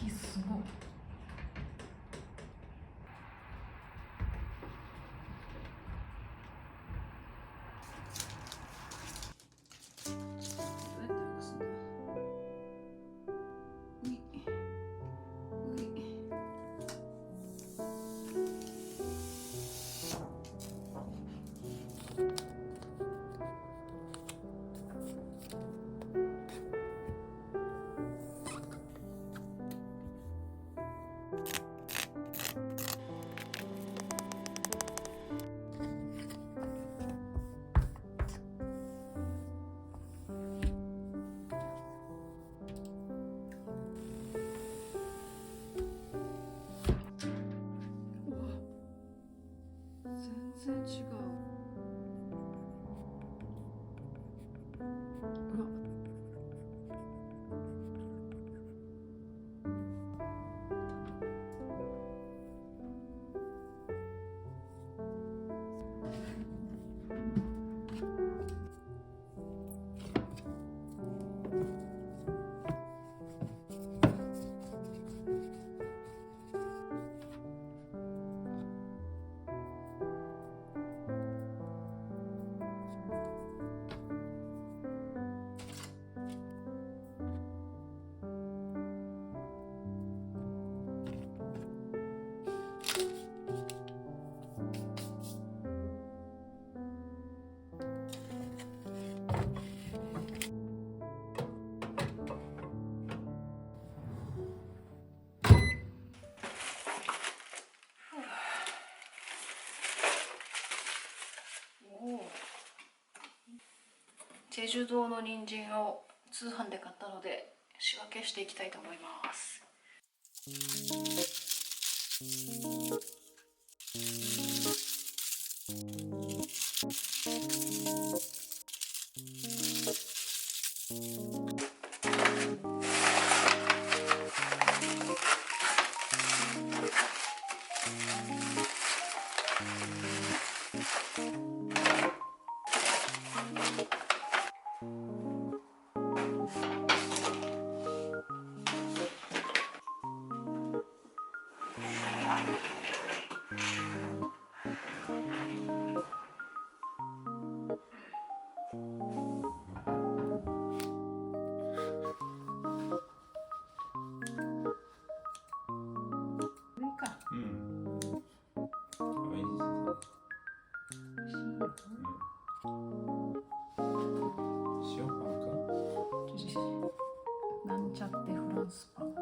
きすごい。全然違う。うわ。チェジュ島の人参を通販で買ったので仕分けしていきたいと思います。なんちゃってフランスパン。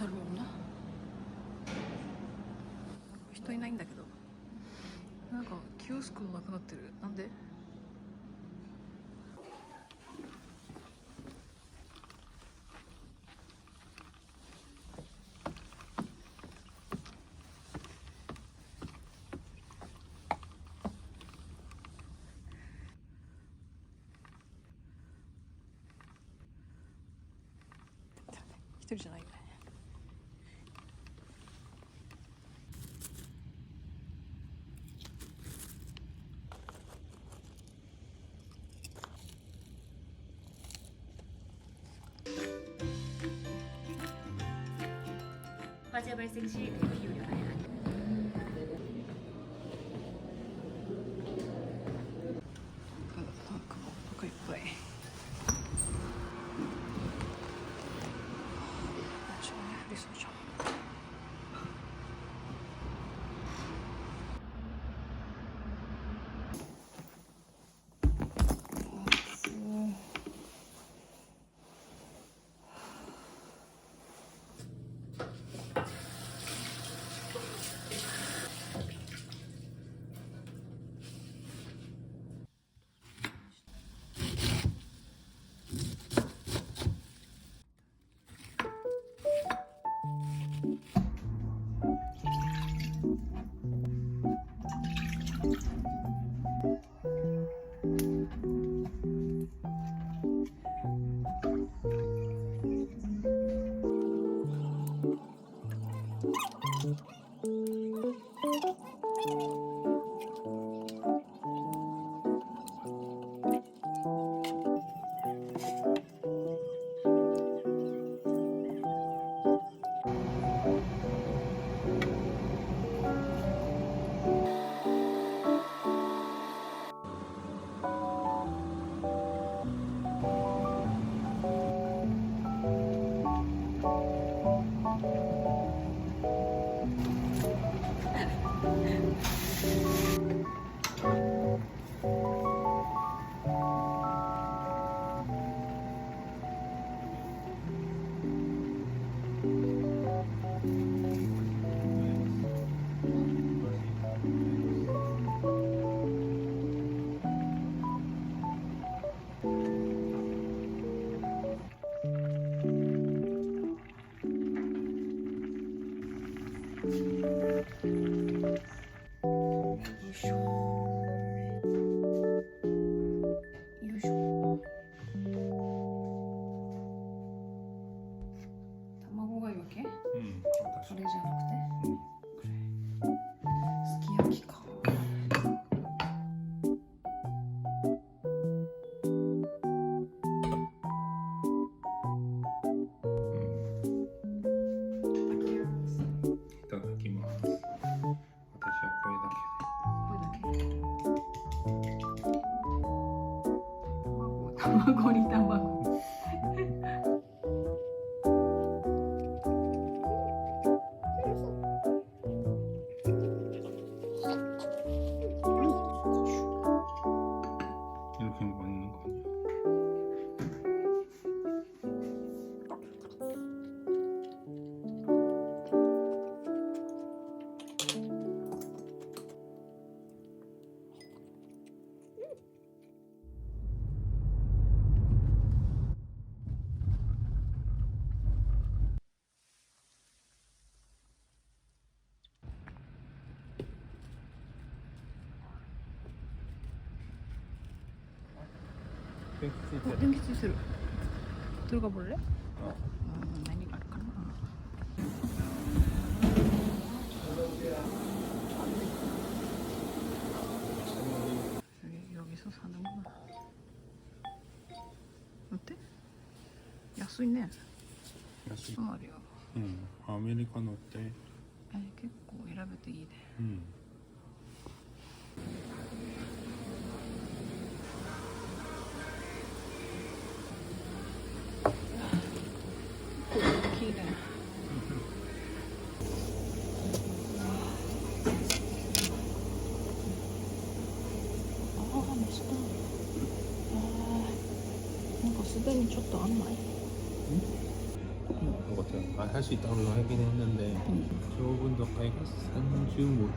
サルよな。人いないんだけど、なんかキオスクもなくなってる。なんで？一人じゃないよね。花椒衛星시대기울여야お腹いっぱい。ちょっとね、降りそうじゃん。卵がいいわけ？うん、カレーじゃなくて？うんすき焼きか。いただきます。私はこれだけで。これだけ？卵に卵。이렇게 먹는 거 아니야?電気ついてる。들어가 볼래? 어.何があるかな。여기서 사는구나. 어때? 安いね。 맛있. 말이야. 아메리카노 어때? 아니, 結構選べていいね。 綺麗。ああ、맛있다。なんかすでにちょっと甘い。할 수 있다고 하긴 했는데 좁은 덕가이가 산주문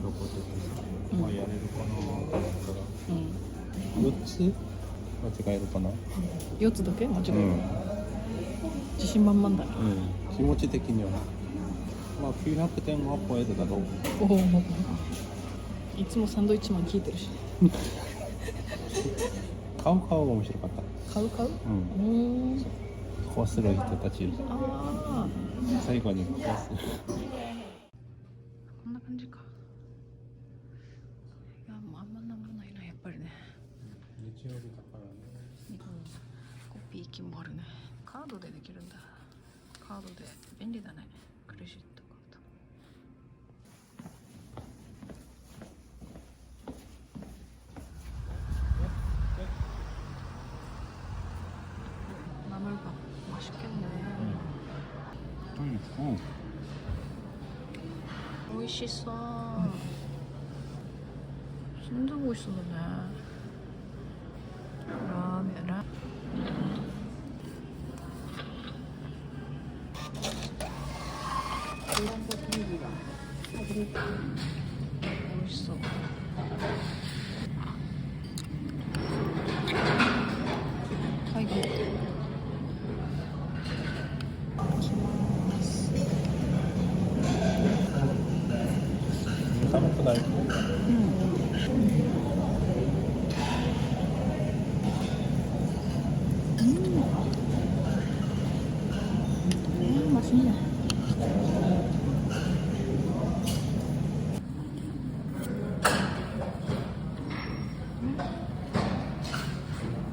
요것도 있어. 야레를 거나4つ間違えるかな。4つだけ間違える、自信満々だね。気持ち的にはまあ900点は超えるだろう。おお、いつもサンドイッチマン聞いてるし。買うが面白かった。買うこうする人たちいる。ああ、最後にこうする。こんな感じか。いや、もうあんまなんもないな、やっぱりね。日曜日だからね。コピー機もあるね。カードでできるんだ。カードで便利だね。クレジットカード. 나물밥 맛있겠네. 美味しそう。全然美味しそうだね。ラーメンラ美味しそう。はい、きます。寒くない。맛있네.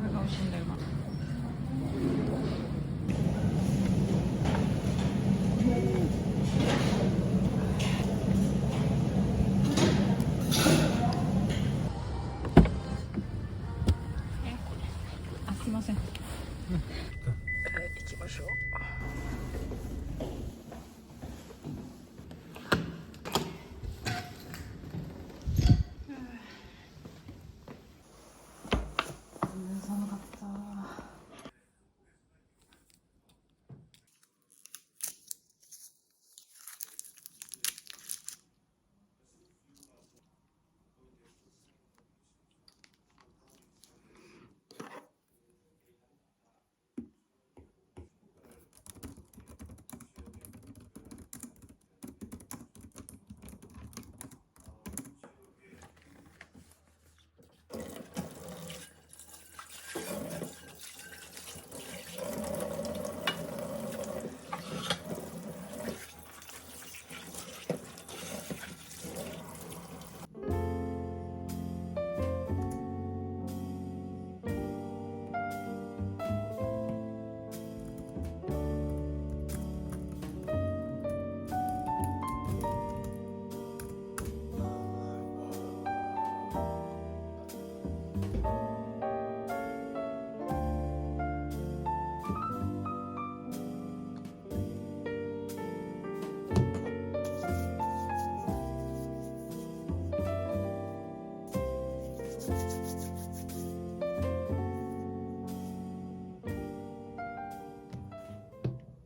이거 맛있는데 이거. 아, すいません。行きましょう。寒かった。